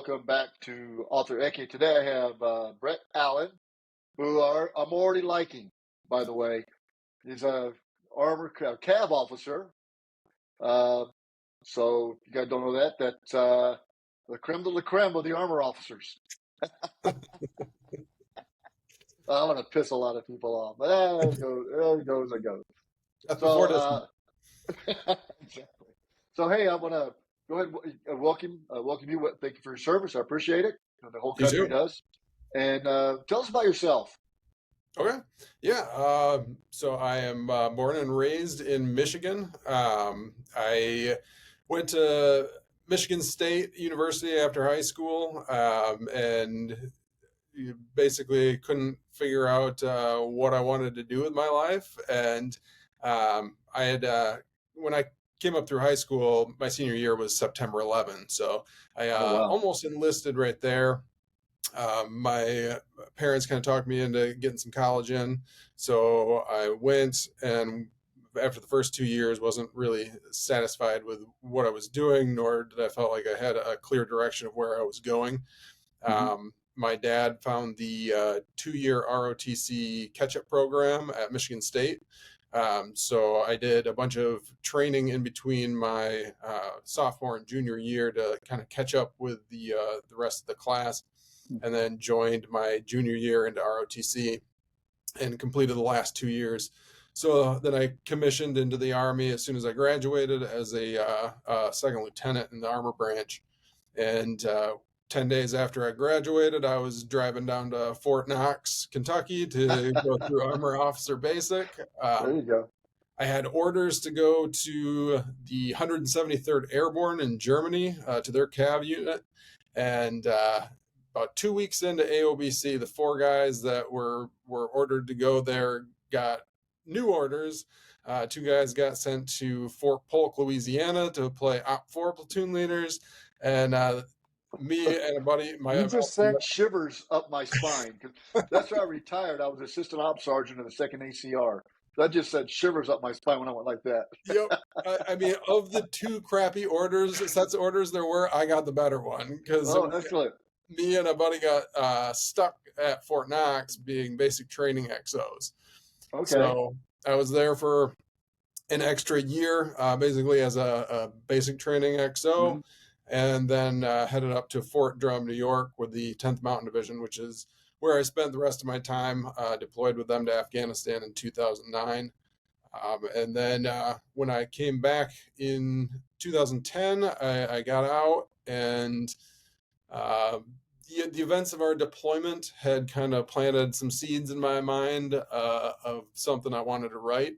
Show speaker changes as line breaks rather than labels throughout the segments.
welcome back to Alter Ecke. Today I have Brett Allen, who I'm already liking, by the way. He's a armor cav officer. Uh, so if you guys don't know that, that's the creme de la creme of the armor officers. I want to piss a lot of people off, but it goes.
That's before
So,
this.
exactly. So, hey, I want to go ahead and welcome you. Thank you for your service. I appreciate it. The whole
You
country
too.
does. And tell us about yourself.
Okay. Yeah. So I am born and raised in Michigan. I went to Michigan State University after high school, and basically couldn't figure out what I wanted to do with my life. And I had when I came up through high school, my senior year was September 11th, so I
Oh, wow.
almost enlisted right there. My parents kind of talked me into getting some college in, so I went, and after the first 2 years wasn't really satisfied with what I was doing, nor did I felt like I had a clear direction of where I was going. My dad found the 2-year ROTC catch-up program at Michigan State. So I did a bunch of training in between my sophomore and junior year to kind of catch up with the rest of the class, and then joined my junior year into ROTC and completed the last 2 years. So then I commissioned into the Army as soon as I graduated as a second lieutenant in the armor branch. And 10 days after I graduated, I was driving down to Fort Knox, Kentucky to go through Armor Officer Basic.
There you go.
I had orders to go to the 173rd Airborne in Germany to their cav unit. And about 2 weeks into AOBC, the 4 guys that were ordered to go there got new orders. 2 guys got sent to Fort Polk, Louisiana to play Op 4 platoon leaders. And me and a buddy,
You just sent shivers up my spine. 'Cause that's where I retired. I was assistant op sergeant in the 2nd ACR. That just sent shivers up my spine when I went like that.
Yep. I mean, of the 2 crappy sets of orders there were, I got the better one because
Oh, excellent.
me and a buddy got stuck at Fort Knox being basic training XOs.
Okay.
So I was there for an extra year, basically as a basic training XO, and then headed up to Fort Drum, New York with the 10th Mountain Division, which is where I spent the rest of my time, deployed with them to Afghanistan in 2009. And then when I came back in 2010, I got out, and the events of our deployment had kind of planted some seeds in my mind of something I wanted to write.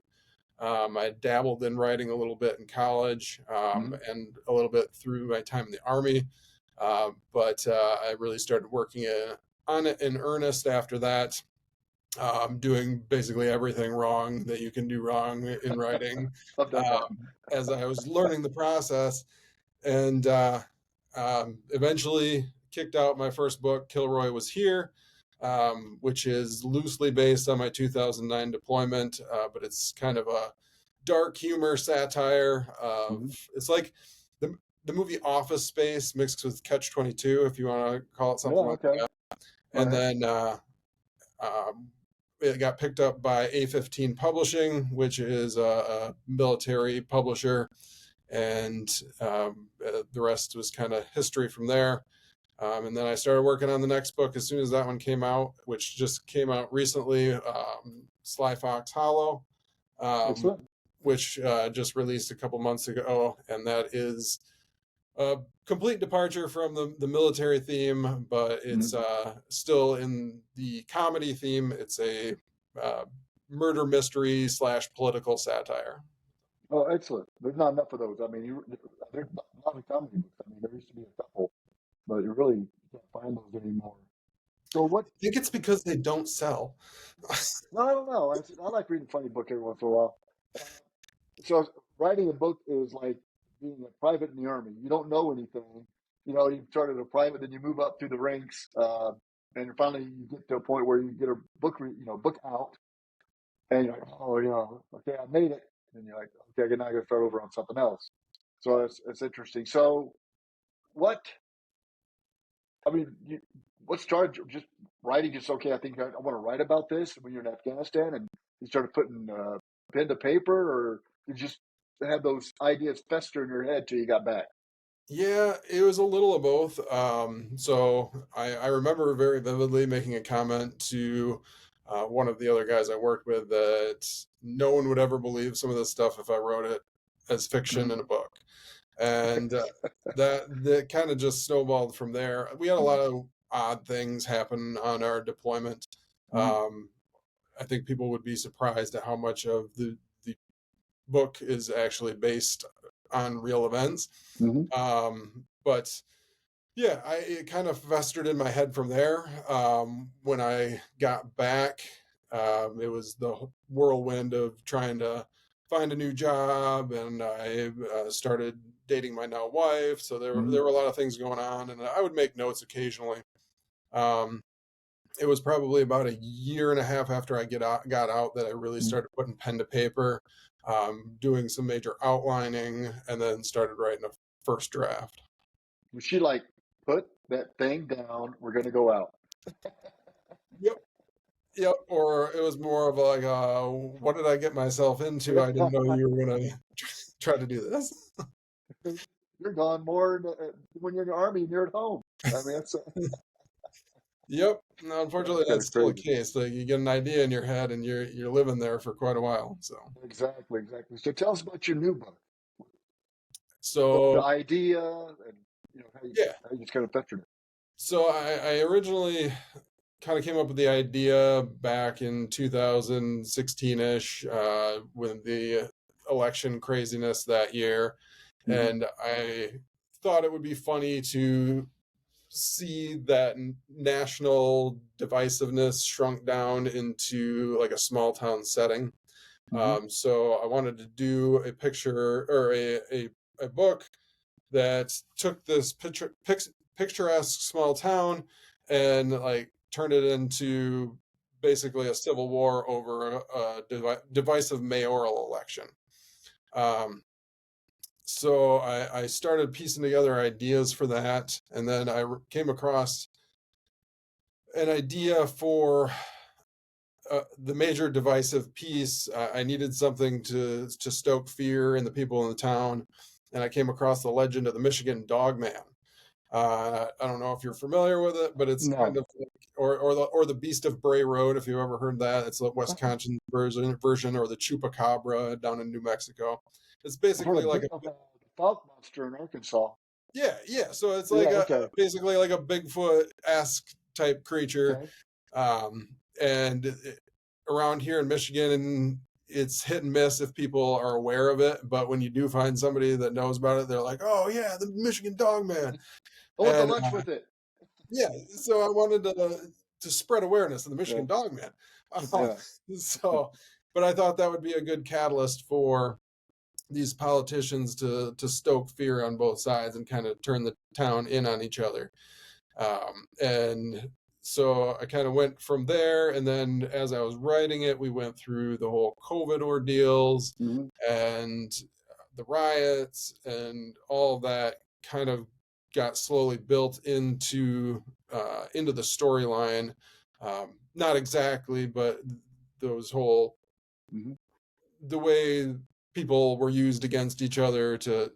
I dabbled in writing a little bit in college and a little bit through my time in the Army, but I really started working on it in earnest after that. Doing basically everything wrong that you can do wrong in writing as I was learning the process, and eventually kicked out my first book, Kilroy Was Here, which is loosely based on my 2009 deployment, but it's kind of a dark humor satire. It's like the movie Office Space mixed with Catch-22, if you want to call it something like that. And then it got picked up by A15 Publishing, which is a military publisher, and the rest was kind of history from there. And then I started working on the next book as soon as that one came out, which just came out recently, Sly Fox Hollow, which just released a couple months ago. And that is a complete departure from the military theme, but it's still in the comedy theme. It's a murder mystery / political satire.
Oh, excellent. There's not enough of those. I mean, there's a lot of comedy books. I mean, there used to be a couple, but you really can't find those anymore. So what?
I think it's because they don't sell.
No, I don't know. I like reading a funny book every once in a while. So writing a book is like being a private in the Army. You don't know anything. You know, you started a private, then you move up through the ranks, and finally you get to a point where you get a book, book out, and you're like, oh, okay, I made it. And you're like, okay, now I got to start over on something else. So it's interesting. So what I mean, what started just writing? Just okay. I think I want to write about this when you're in Afghanistan, and you started putting pen to paper, or you just had those ideas fester in your head till you got back.
Yeah, it was a little of both. So I remember very vividly making a comment to one of the other guys I worked with that no one would ever believe some of this stuff if I wrote it as fiction
Mm-hmm.
in a book. And that kind of just snowballed from there. We had a lot of odd things happen on our deployment.
Mm-hmm.
Um, I think people would be surprised at how much of the book is actually based on real events.
Mm-hmm.
But yeah, it kind of festered in my head from there. When I got back, it was the whirlwind of trying to find a new job, and I started dating my now wife. So
Mm-hmm.
there were a lot of things going on, and I would make notes occasionally. Um, it was probably about a year and a half after got out that I really started putting pen to paper, doing some major outlining, and then started writing a first draft.
Was she like, put that thing down? We're going to go out.
Yep. Yep, or it was more of like, what did I get myself into? I didn't know you were gonna try to do this.
You're gone more when you're in the army and you're at home. I mean, that's
Yep. No, unfortunately,
kind
that's
of
still the
crazy.
case. Like you get an idea in your head, and you're living there for quite a while. So,
Exactly, exactly. So tell us about your new book. The
so
idea, and
yeah.
how you just kind of pictured it.
So I originally kind of came up with the idea back in 2016-ish, with the election craziness that year,
Mm-hmm.
and I thought it would be funny to see that national divisiveness shrunk down into like a small town setting.
Mm-hmm.
So I wanted to do a picture or a book that took this picturesque small town and like turned it into basically a civil war over a divisive mayoral election. Um, so I started piecing together ideas for that, and then I came across an idea for the major divisive piece. I needed something to stoke fear in the people in the town, and I came across the legend of the Michigan Dog Man. I don't know if you're familiar with it, but it's kind
No,
of like, or the Beast of Bray Road, if you've ever heard that. It's the Wisconsin version, or the Chupacabra down in New Mexico. It's
I've heard
basically like a
of the fog monster in Arkansas.
yeah. So it's
Yeah,
like a
okay,
basically like a Bigfoot-esque type creature.
okay.
And around here in Michigan, it's hit and miss if people are aware of it. But when you do find somebody that knows about it, they're like, "Oh yeah, the Michigan Dog Man."
I went to
And
lunch with it.
yeah, so I wanted to spread awareness of the
Yeah,
Michigan Dog Man. Um,
yeah.
so, but I thought that would be a good catalyst for these politicians to stoke fear on both sides and kind of turn the town in on each other. And so I kind of went from there. And then as I was writing it, we went through the whole COVID ordeals
Mm-hmm.
and the riots, and all of that kind of got slowly built into the storyline. Not exactly, but those whole
Mm-hmm.
the way people were used against each other to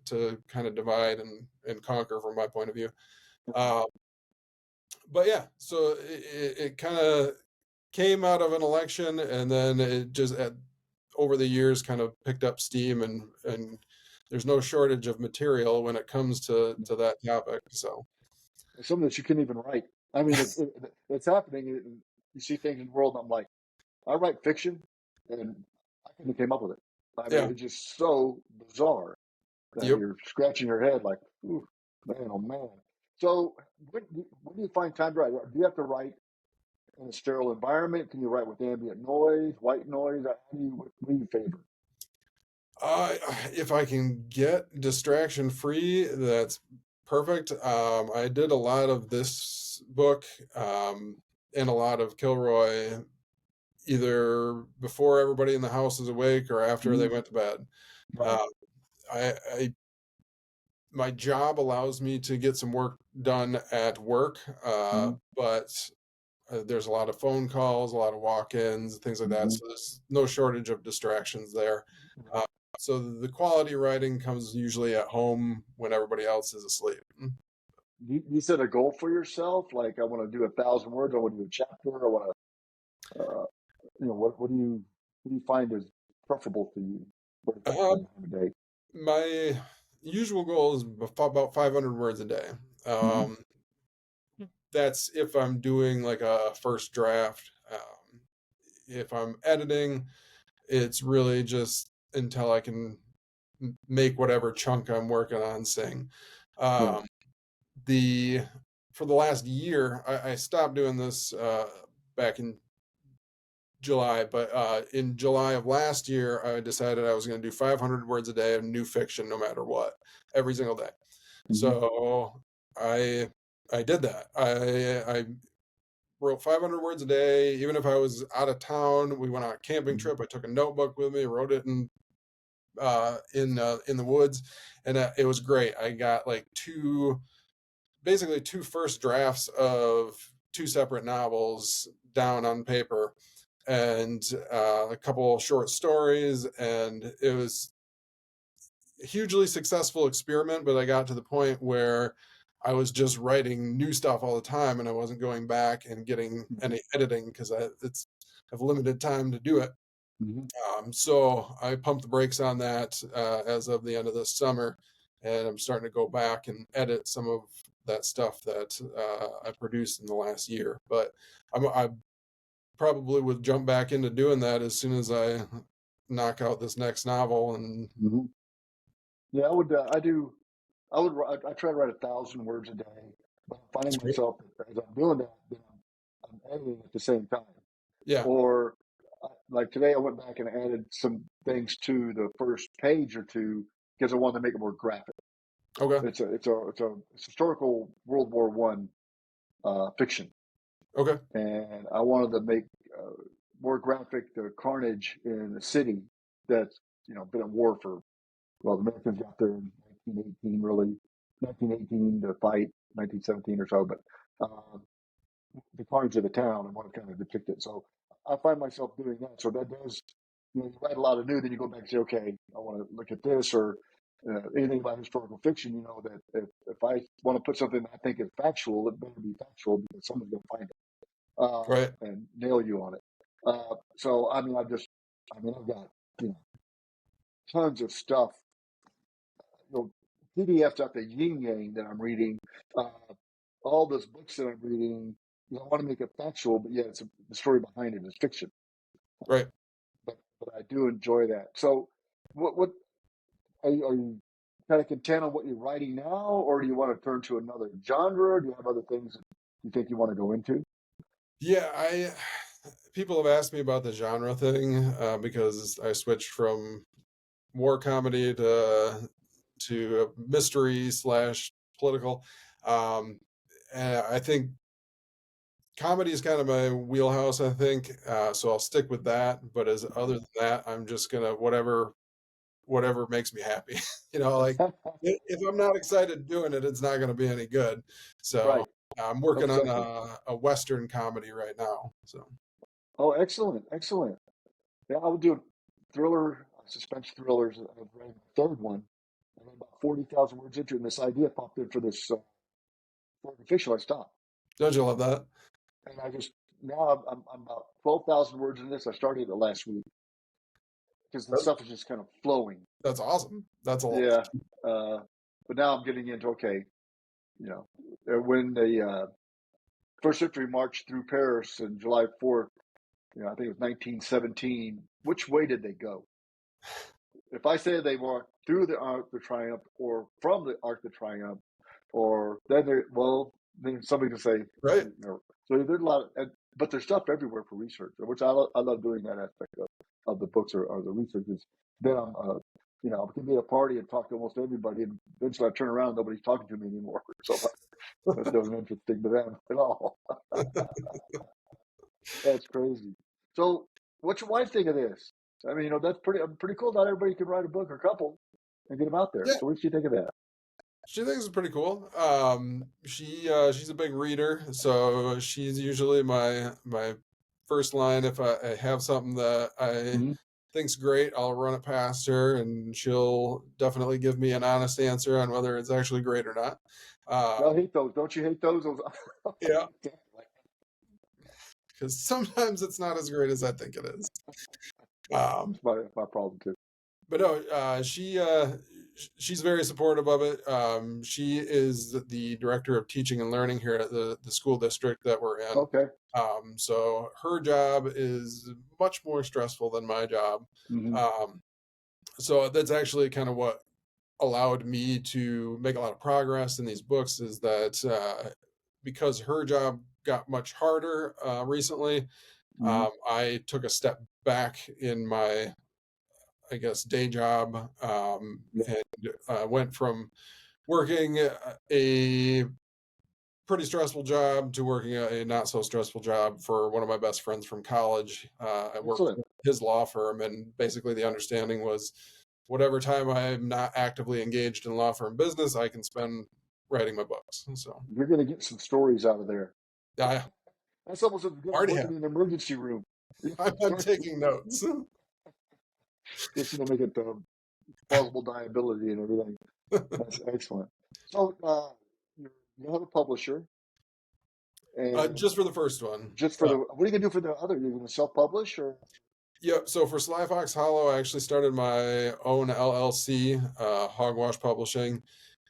kind of divide and conquer from my point of view. Uh, but yeah, so it kind of came out of an election, and then it just over the years kind of picked up steam, and there's no shortage of material when it comes to that topic. So
Some that you couldn't even write. I mean, it's happening. You see things in the world, and I'm like, I write fiction, and I couldn't have came up with it. I mean,
yeah,
it's just so bizarre that
yep.
you're scratching your head like, ooh, man, oh man. So when do you find time to write? Do you have to write in a sterile environment? Can you write with ambient noise, white noise? What do you favor?
Uh, if I can get distraction free, that's perfect. I did a lot of this book, and a lot of Kilroy either before everybody in the house is awake or after they
Mm-hmm.
went to bed.
Right.
Uh, I my job allows me to get some work done at work,
Mm-hmm.
but there's a lot of phone calls, a lot of walk-ins, things like that.
Mm-hmm.
So there's no shortage of distractions there. Uh, so the quality writing comes usually at home when everybody else is asleep.
You set a goal for yourself, like I want to do 1,000 words, I want to do a chapter, I want to, what do you find is preferable for you? What is
Uh,
a day?
my usual goal is about 500 words a day.
Mm-hmm.
Um, that's if I'm doing like a first draft. If I'm editing, it's really just until I can make whatever chunk I'm working on sing.
Yeah.
Um, the for the last year, I stopped doing this back in July, but in July of last year, I decided I was going to do 500 words a day of new fiction, no matter what, every single day.
Mm-hmm.
So I I did that. I wrote 500 words a day, even if I was out of town. We went on a camping
Mm-hmm.
trip. I took a notebook with me, wrote it in the woods, and it was great. I got like basically two first drafts of two separate novels down on paper, and a couple short stories, and it was a hugely successful experiment. But I got to the point where I was just writing new stuff all the time, and I wasn't going back and getting any editing because I have limited time to do it.
Mm-hmm.
So I pumped the brakes on that as of the end of this summer, and I'm starting to go back and edit some of that stuff that I produced in the last year. But I probably would jump back into doing that as soon as I knock out this next novel. And
Mm-hmm. Yeah, I would. I do. I try to write 1,000 words a day, but I'm
it's
finding
great.
myself that as I'm doing that, then I'm editing at the same time.
Yeah.
Or like today, I went back and added some things to the first page or two because I wanted to make it more graphic.
Okay.
It's historical World War I fiction,
Okay.
and I wanted to make uh, more graphic the carnage in the city that's been at war for, well, the Americans got there in 1918, really 1918 to fight 1917 or so, but uh, the carnage of the town and want to kind of depict it. So I find myself doing that. So that does, you write a lot of new, then you go back and say, okay, I want to look at this or anything about historical fiction. You know that if I want to put something that I think is factual, it better be factual because someone's going to find it
Right.
and nail you on it. So I mean, I've got you know tons of stuff, PDFs out the yin yang that I'm reading, uh, all those books that I'm reading. I want to make it factual, but yeah, the story behind it is fiction.
Right.
But I do enjoy that. So, what are you kind of content on what you're writing now, or do you want to turn to another genre? Do you have other things that you think you want to go into?
Yeah. I People have asked me about the genre thing because I switched from war comedy to mystery slash political. Um, and I think comedy is kind of my wheelhouse. I think so. I'll stick with that. But as other than that, I'm just gonna whatever makes me happy. Like if I'm not excited doing it, it's not gonna be any good. So
Right.
I'm working on
Exactly.
a Western comedy right now. So
Oh, excellent, excellent. Yeah, I would do a thriller, suspense thrillers. I've read the third one, and then about 40,000 words into it, and this idea popped in for this for official. I stopped,
don't you love that?
and I just now I'm about 12,000 words in this. I started it last week because the
That's,
stuff is just kind of flowing.
that's awesome. That's a lot.
Yeah, uh, but now I'm getting into okay, you know, when the First Century marched through Paris on July 4th. I think it was 1917. Which way did they go? If I say they walked through the Arc de Triomphe or from the Arc de Triomphe, or then somebody can say,
Right.
so there's a lot of, but there's stuff everywhere for research, which I love doing that aspect of the books or the research. Is then I can be at a party and talk to almost everybody, and eventually I turn around, and nobody's talking to me anymore. So that doesn't interesting to them at all. That's crazy. So, what's your wife think of this? I mean, that's pretty cool. Not everybody can write a book or a couple and get them out there.
Yeah.
So, what did you think of that?
She thinks it's pretty cool. She's a big reader, so she's usually my first line. If I have something that I
Mhm.
think's great, I'll run it past her, and she'll definitely give me an honest answer on whether it's actually great or not.
I
Um,
hate those. Don't you hate those?
yeah, because sometimes it's not as great as I think it is. Um,
That's my problem too.
but no, she's very supportive of it. She is the director of teaching and learning here at the school district that we're in.
Okay.
So her job is much more stressful than my job.
Hmm.
Um, so that's actually kind of what allowed me to make a lot of progress in these books is that because her job got much harder recently,
Hmm.
I took a step back in my, I guess, day job,
Yeah.
and went from working a pretty stressful job to working a not so stressful job for one of my best friends from college. I worked
Excellent.
for his law firm, and basically the understanding was whatever time I'm not actively engaged in law firm business, I can spend writing my books. So
You're going to get some stories out of there.
I
That's almost as good as
already
working
have.
in an emergency room.
I'm taking notes.
Just make it plausible deniability and everything. That's excellent. So you have a publisher, and
Just for the first one.
just for what are you gonna do for the other? You're gonna self-publish or?
Yeah, so for Sly Fox Hollow, I actually started my own LLC, Hogwash Publishing,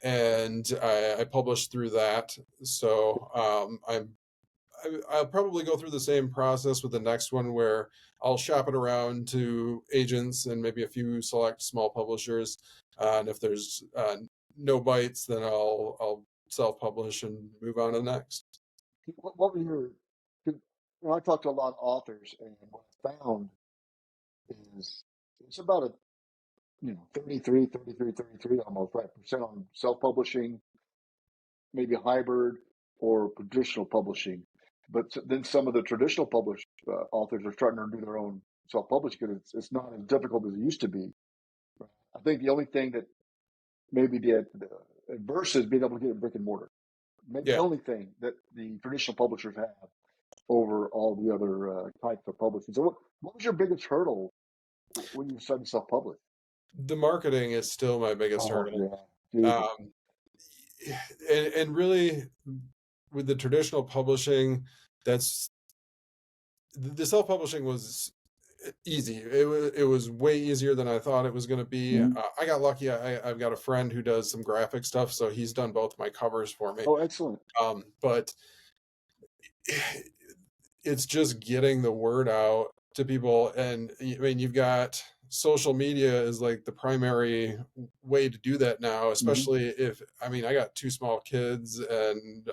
and I published through that. So I'll probably go through the same process with the next one where I'll shop it around to agents and maybe a few select small publishers. And if there's no bites, then I'll self-publish and move on to the next.
What were your? 'Cause, I talked to a lot of authors, and what I found is it's about a 33 almost right percent on self-publishing, maybe hybrid or traditional publishing. But then some of the traditional published authors are starting to do their own self-publishing because it's not as difficult as it used to be. I think the only thing that maybe the adverse is being able to get a brick and mortar. Maybe the
Yeah.
only thing that the traditional publishers have over all the other types of publishing. So, what was your biggest hurdle when you decided to self-publish?
The marketing is still my biggest
Oh
hurdle.
yeah, Jesus.
Um, and really with the traditional publishing, that's the self-publishing was easy. It was way easier than I thought it was going to be.
Mhm.
I got lucky. I've got a friend who does some graphic stuff, so he's done both my covers for me.
Oh, excellent.
But it's just getting the word out to people, and I mean, you've got social media is like the primary way to do that now,
Hmm.
especially if I mean I got two small kids and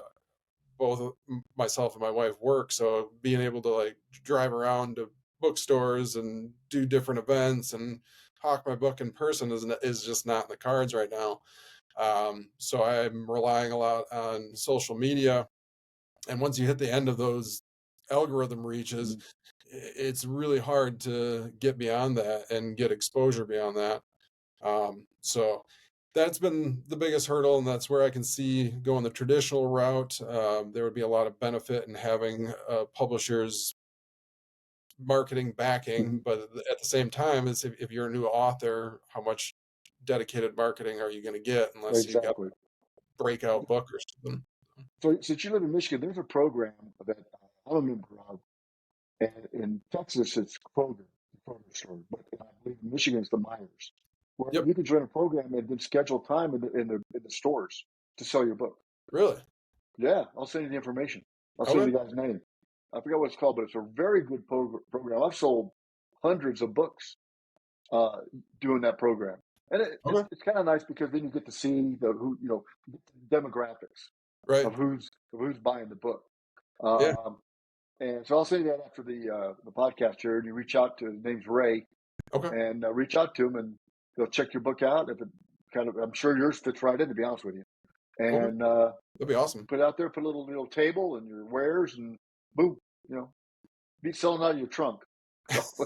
both myself and my wife work, so being able to like drive around to bookstores and do different events and hawk my book in person is just not in the cards right now. So I'm relying a lot on social media, and once you hit the end of those algorithm reaches,
Hmm.
it's really hard to get beyond that and get exposure beyond that. So that's been the biggest hurdle, and that's where I can see going the traditional route. There would be a lot of benefit in having publishers marketing backing,
Hmm.
but at the same time, is if you're a new author, how much dedicated marketing are you going to get unless you got
Exactly.
a breakout book or something?
So, since you live in Michigan, there's a program that I don't remember of, and in Texas it's Kroger, the Kroger store, but I believe in Michigan it's the Myers, where
Yep.
you can join a program and then schedule time in the stores to sell your book.
Really?
Yeah, I'll send you the information. I'll send
Okay.
you the guy's name. I forget what it's called, but it's a very good program. I've sold hundreds of books uh, doing that program, and
Okay.
it's kind of nice because then you get to see the who the demographics
Right.
of who's buying the book.
Yeah.
Um, and so I'll say that after the podcast here, and you reach out to his name's Ray,
Okay.
and reach out to him, and they'll check your book out. If it I'm sure yours fits right in, to be honest with you,
Okay.
and
That'd be awesome.
put it out there, put a little table and your wares, and boom, be selling out of your trunk. So,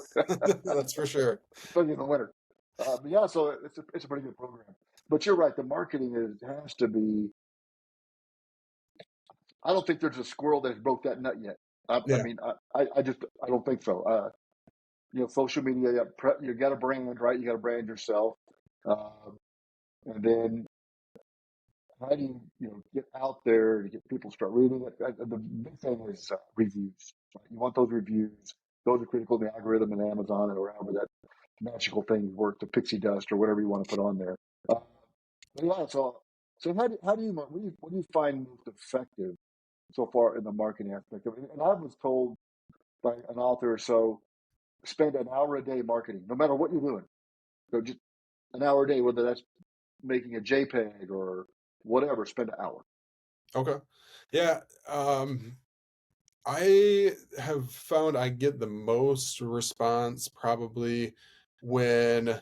That's for sure.
especially in the winter. But yeah, so it's a pretty good program. But you're right. The marketing has to be. I don't think there's a squirrel that broke that nut yet. I
Yeah.
mean, I just I don't think so. Social media, you got a brand, right? You got to brand yourself, uh, and then how do you get out there to get people to start reading it? The big thing is reviews. Right? You want those reviews. Those are critical to the algorithm in Amazon or however that magical thing works, the pixie dust or whatever you want to put on there. Uh, but yeah, so what do you find most effective so far in the marketing aspect of it? And I was told by an author or so, spend an hour a day marketing, no matter what you're doing. So just an hour a day, whether that's making a JPEG or whatever, spend an hour.
Okay. Yeah. I have found I get the most response probably when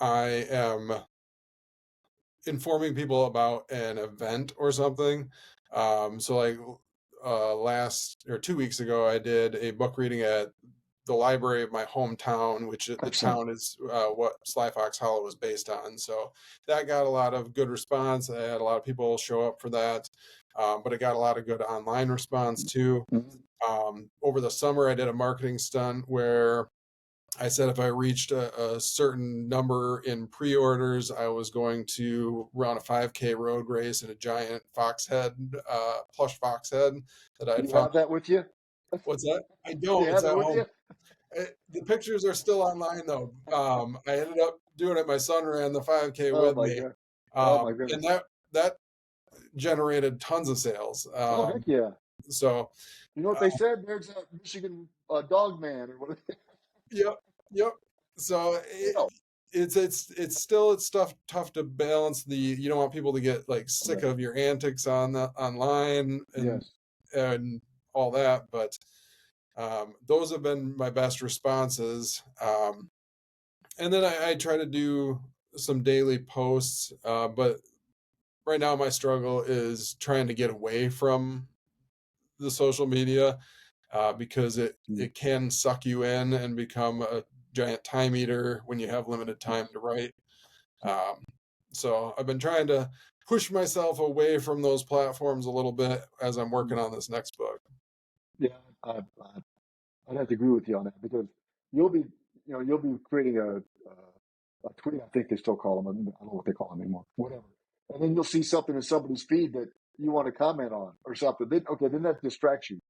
I am informing people about an event or something. So like last or 2 weeks ago, I did a book reading at the library of my hometown, which the
Excellent.
town is what Sly Fox Hollow is based on. So that got a lot of good response. I had a lot of people show up for that, but it got a lot of good online response too.
Mhm.
Over the summer, I did a marketing stunt where I said if I reached a certain number in pre-orders, I was going to run a 5K road race in a giant fox head, plush fox head that
Do
I'd
you
found.
have that with you?
What's that? I
Do
don't.
you
It's
have it
at
with you?
home. The pictures are still online though. I ended up doing it. My son ran the 5K
Oh
with
my
me,
god. Oh my
and
goodness.
that generated tons of sales.
Oh heck yeah.
So
You know what they said? There's a Michigan dog man or what?
yep, yep. So
Still.
it's still it's tough to balance the you don't want people to get like sick
Right.
of your antics on the online
Yes.
and all that, but those have been my best responses. And then I try to do some daily posts, but right now my struggle is trying to get away from the social media because
Mm.
it can suck you in and become a giant time eater when you have limited time
Yes.
to write. Um, so I've been trying to push myself away from those platforms a little bit as I'm
Mm.
working on this next book.
Yeah, I'd have to agree with you on that because you'll be, you'll be creating a tweet. I think they still call them. I don't know what they call them anymore. Whatever. And then you'll see something in somebody's feed that you want to comment on or something. Then okay, then that distracts you.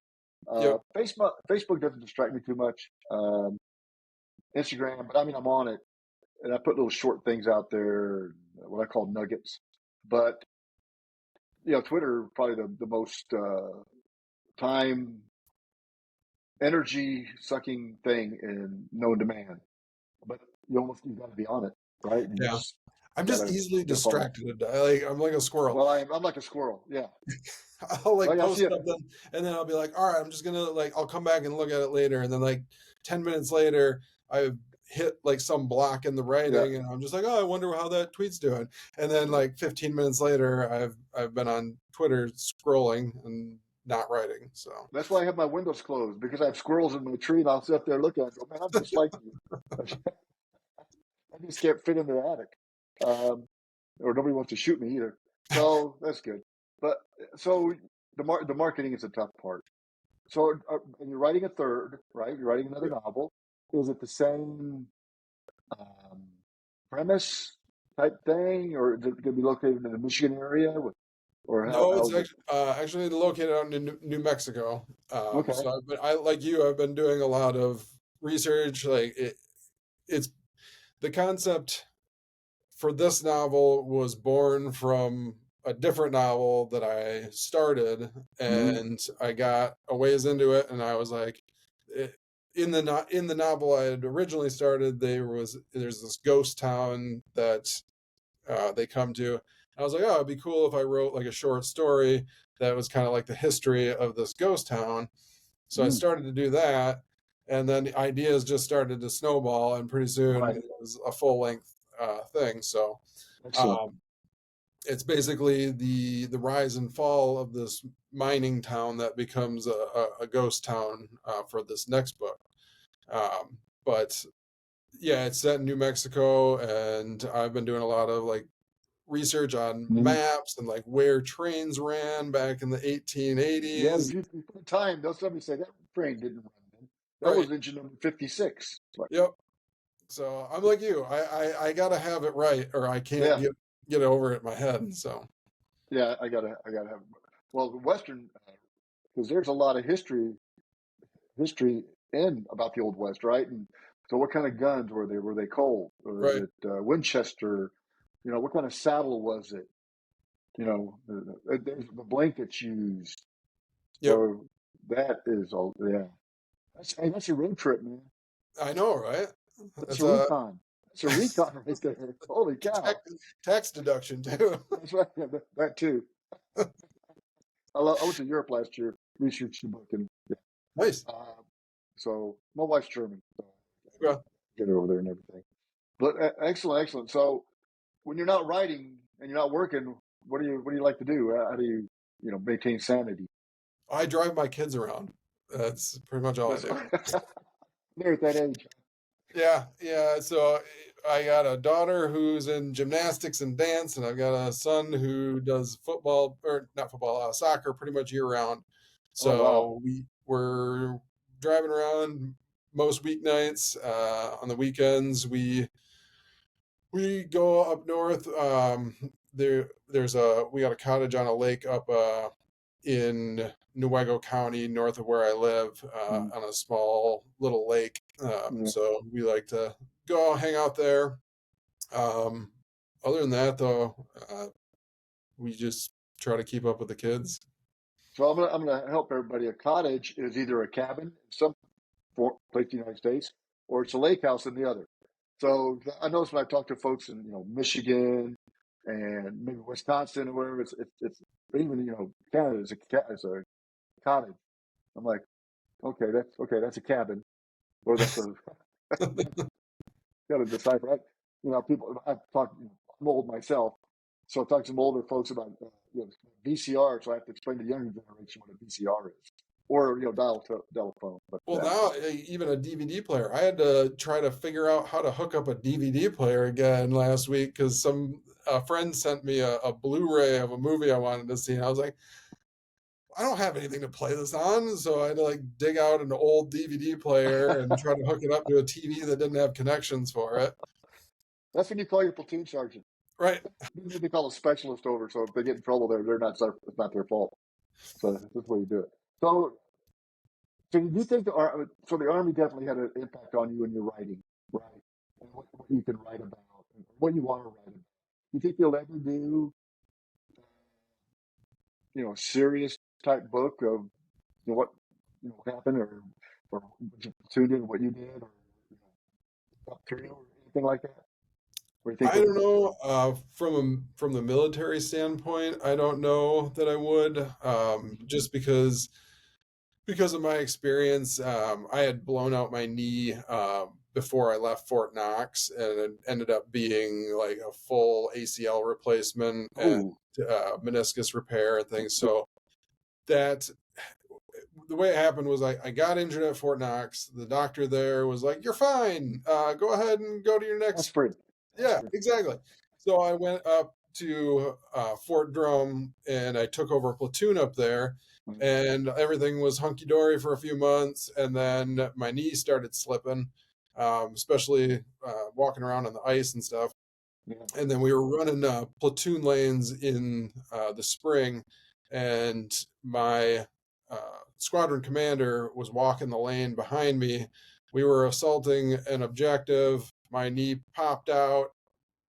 Yep.
Facebook doesn't distract me too much. Instagram, but I mean I'm on it and I put little short things out there, what I call nuggets. But Twitter probably the most time energy sucking thing in known demand. But you got to be on it, right? You
Yeah.
just
I'm just
gotta
easily
gotta follow.
distracted. I'm like a squirrel.
Well, I'm like a squirrel. Yeah.
I'll
Oh
like
yeah, I see
post
it.
something and then I'll be like, all right, I'm just gonna like I'll come back and look at it later. And then like 10 minutes later, I've hit like some block in the
Yeah.
writing and I'm just like, oh, I wonder how that tweet's doing. And then like 15 minutes later, I've been on Twitter scrolling and not writing. So
That's why I have my windows closed because I have squirrels in my tree and I'll sit up there looking at it and go, man, I'm just like you. I just can't fit in the attic. Um, or nobody wants to shoot me either. So that's good. But so the marketing is a tough part. So and you're writing a third, right? You're writing another novel. Is it the same um, premise type thing, or is it going to be located in the Michigan area, or
no,
how
it's
is it?
actually located out in New Mexico.
Okay.
So I like you, I've been doing a lot of research. It's the concept for this novel was born from a different novel that I started,
Mm-hmm.
and I got a ways into it, and I was like, in the novel I had originally started, there's this ghost town that they come to. I was like, oh, it'd be cool if I wrote like a short story that was kind of like the history of this ghost town. So I
Mm.
started to do that, and then the ideas just started to snowball, and pretty soon
Right.
it was a full length thing. So
Excellent.
um, it's basically the rise and fall of this mining town that becomes a ghost town for this next book. But yeah, it's set in New Mexico, and I've been doing a lot of like research on
Mhm.
maps and like where trains ran back in the
Yeah,
1880s.
you put time, they'll somebody say that train didn't run then. That
Right.
was engine number 56. But
Yep. So I'm like you. I gotta have it right, or I can't
yeah,
get over it in my head. So
yeah, I gotta have. Well, the Western, because there's a lot of history in about the Old West, right? And so, what kind of guns were they? Were they Colt? Was
right.
it Winchester? You know, what kind of saddle was it? You know, there's the blankets used.
Yep.
So that is all. Yeah, that's a road trip, man.
I know, right?
That's
That's
a
a
recon. That's a recon right there. Holy cow!
tax, tax deduction too.
That's right. Yeah, that too. I went to Europe last year, researched the book, and yeah.
Nice.
So my wife's German, so
Okay.
get her over there and everything. But excellent, excellent. So when you're not writing and you're not working, what do you like to do? How do you maintain sanity?
I drive my kids around. That's pretty much all I
That's
do.
they're at that age.
Yeah, yeah. So I got a daughter who's in gymnastics and dance, and I've got a son who does football, or not football, soccer pretty much year round.
Oh wow.
So we're driving around most weeknights. On the weekends, we go up north. We got a cottage on a lake up in Newego County, north of where I live,
Mm,
on a small little lake.
yeah.
So we like to go hang out there. Um, Other than that, though, we just try to keep up with the kids.
So I'm gonna help everybody. A cottage is either a cabin in some place in the United States, or it's a lake house in the other. So I notice when I talk to folks in Michigan and maybe Wisconsin or wherever it's or even Canada is a cottage. I'm like, okay, that's a cabin, or that's a got to decipher. People I've talked. I'm old myself, so I talk to some older folks about VCR. So I have to explain to the younger generation what a VCR is, or telephone. But
Well, now even a DVD player. I had to try to figure out how to hook up a DVD player again last week because a friend sent me a Blu-ray of a movie I wanted to see, and I was like, I don't have anything to play this on, so I had to like dig out an old DVD player and try to hook it up to a TV that didn't have connections for it.
that's when you call your platoon sergeant.
Right.
They call a specialist over, so if they get in trouble, they're not it's not their fault. So that's the way you do it. So, so do you think the army definitely had an impact on you in your writing, right? And what you can write about, and what you want to write about. Do you think you'll ever do, a serious type book of what happened, or what you tuned in, what you did, or up through, or anything like that? Or you think
I
that?
don't know. From the military standpoint, I don't know that I would. Just because of my experience, I had blown out my knee before I left Fort Knox, and it ended up being like a full ACL replacement and
Oh,
meniscus repair and things. So that the way it happened was I got injured at Fort Knox. The doctor there was like, "You're fine. Go ahead and go to your next."
aspirin,
Yeah,
aspirin.
exactly. So I went up to Fort Drum and I took over a platoon up there, and everything was hunky dory for a few months, and then my knee started slipping, especially walking around on the ice and stuff.
Yeah,
And then we were running platoon lanes in the spring, and my squadron commander was walking the lane behind me. We were assaulting an objective. My knee popped out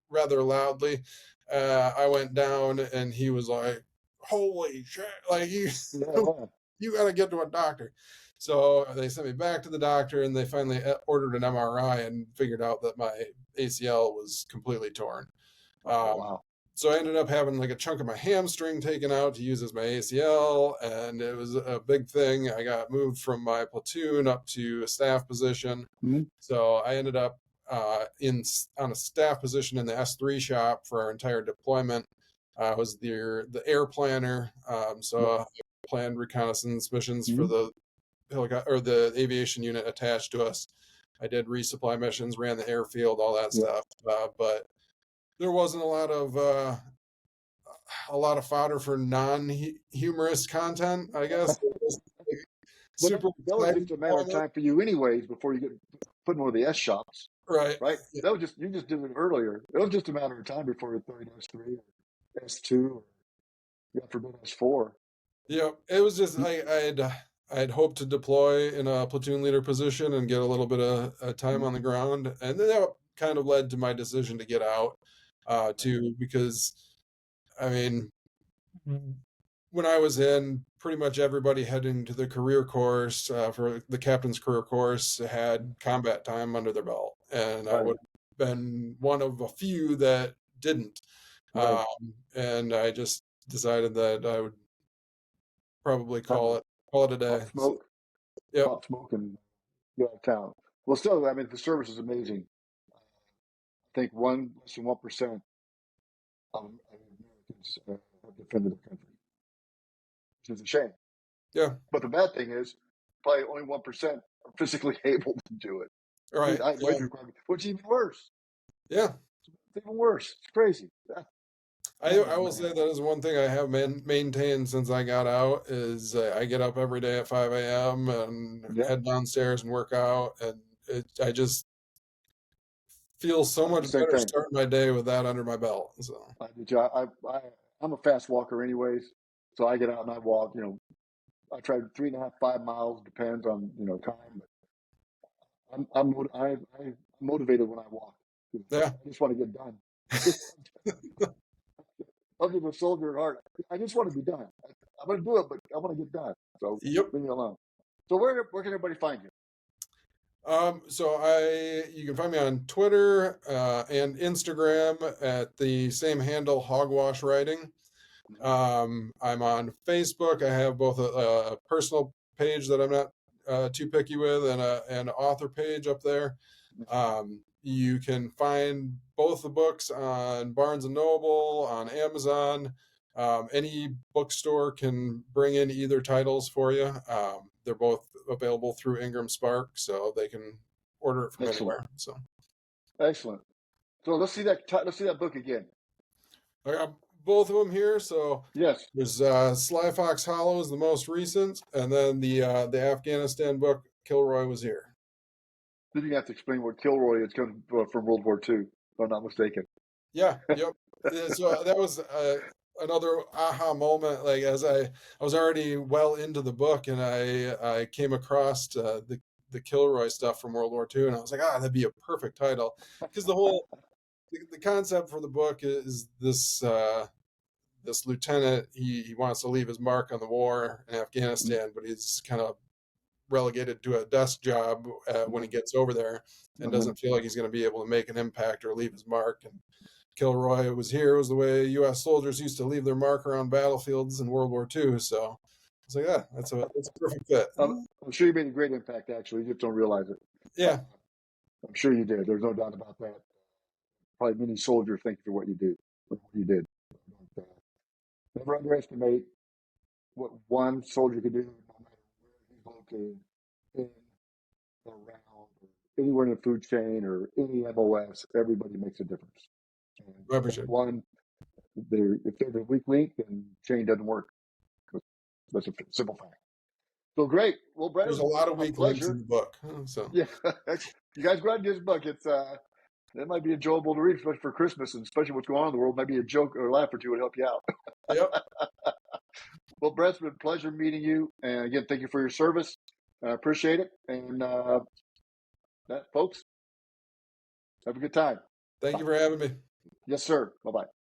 rather loudly. I went down, and he was like, "Holy shit!" Like
yeah.
you got to get to a doctor. So they sent me back to the doctor, and they finally ordered an MRI and figured out that my ACL was completely torn.
Oh
Um,
wow.
so I ended up having like a chunk of my hamstring taken out to use as my ACL, and it was a big thing. I got moved from my platoon up to a staff position,
Hmm.
so I ended up in on a staff position in the S3 shop for our entire deployment. I was the air planner, so I
Wow.
planned reconnaissance missions for
Hmm.
the helicopter or the aviation unit attached to us. I did resupply missions, ran the airfield, all that
Yeah.
stuff, but there wasn't a lot of fodder for non-humorous content, I guess. It was like
But
super
that was
exciting
just a matter of
moment.
time for you, anyways, before you get put in one of the S shops,
Right.
right?
Yeah.
That was just you just did it earlier. It was just a matter of time before you throw S3 or S2 or God forbid S4.
Yeah, it was just I'd hoped to deploy in a platoon leader position and get a little bit of time on the ground, and then that kind of led to my decision to get out, too, because I mean, when I was in, pretty much everybody heading to the career course for the captain's career course had combat time under their belt, and I
Right,
would have been one of a few that didn't,
right.
and I just decided that I would probably
Time to
call it a day.
pop
So,
smoke,
yep,
pop smoke, and get out of town. Well, still, I mean, the service is amazing. I think less than 1% of Americans have defended the country, which is a shame.
yeah,
But the bad thing is, probably only 1% are physically able to do it.
right,
Meet height and
yeah,
weight requirement, which is even worse.
yeah.
It's even worse. It's crazy.
I
Oh
will say
man.
that is one thing I have maintained since I got out is I get up every day at 5 a.m. and
Yeah.
head downstairs and work out, and I just feel so
I do
much
the same
better
thing.
starting my day with that under my belt. So,
I do too. I'm a fast walker anyways. So I get out and I walk, I try 3.5, 5 miles, depends on, time, but I'm motivated when I walk.
yeah,
I just want to get done. I just, I'm just a soldier at heart. I just want to be done. I'm going to do it, but I want to get done. So
yep.
leave me alone. So where can everybody find you?
So you can find me on Twitter and Instagram at the same handle, Hogwash Writing. I'm on Facebook. I have both a personal page that I'm not too picky with, and an author page up there. You can find both the books on Barnes and Noble, on Amazon. Any bookstore can bring in either titles for you. They're both available through Ingram Spark, so they can order it from
Excellent.
anywhere. So
Excellent. So let's see that book again.
I got both of them here. So
Yes.
there's Sly Fox Hollow is the most recent, and then the Afghanistan book Kilroy Was Here.
Then you have to explain what Kilroy is coming from World War II, if I'm not mistaken.
Yeah, yep. Yeah, so that was another aha moment. Like as I was already well into the book, and I came across the Kilroy stuff from World War II, and I was like, that'd be a perfect title because the concept for the book is this lieutenant he wants to leave his mark on the war in Afghanistan, but he's kind of relegated to a desk job when he gets over there and
Mhm.
doesn't feel like he's going to be able to make an impact or leave his mark. And Kilroy Was Here was the way U.S. soldiers used to leave their mark around battlefields in World War II. So I was like, that's a perfect fit.
I'm sure you made a great impact, actually. You just don't realize it. Uh,
Yeah,
I'm sure you did. There's no doubt about that. Probably many soldiers thank you for what you do, for what you did. But, never underestimate what one soldier could do, no matter where he's located, in, around, or anywhere in the food chain or any MOS. Everybody makes a difference. And
I
without
appreciate it.
one, if there's a weak link, then chain doesn't work. That's a simple fact. So great. Well, Brett, it
There's
was
a lot of
a
weak links in
pleasure.
the book. So
Yeah, you guys go out and get this book. That might be enjoyable to read, especially for Christmas, and especially what's going on in the world. Maybe a joke or a laugh or two would help you out.
yep.
Well, Brett, it's been a pleasure meeting you, and again, thank you for your service. I appreciate it, and that, folks, have a good time.
Thank
Bye.
you for having me.
Yes, sir. Bye bye.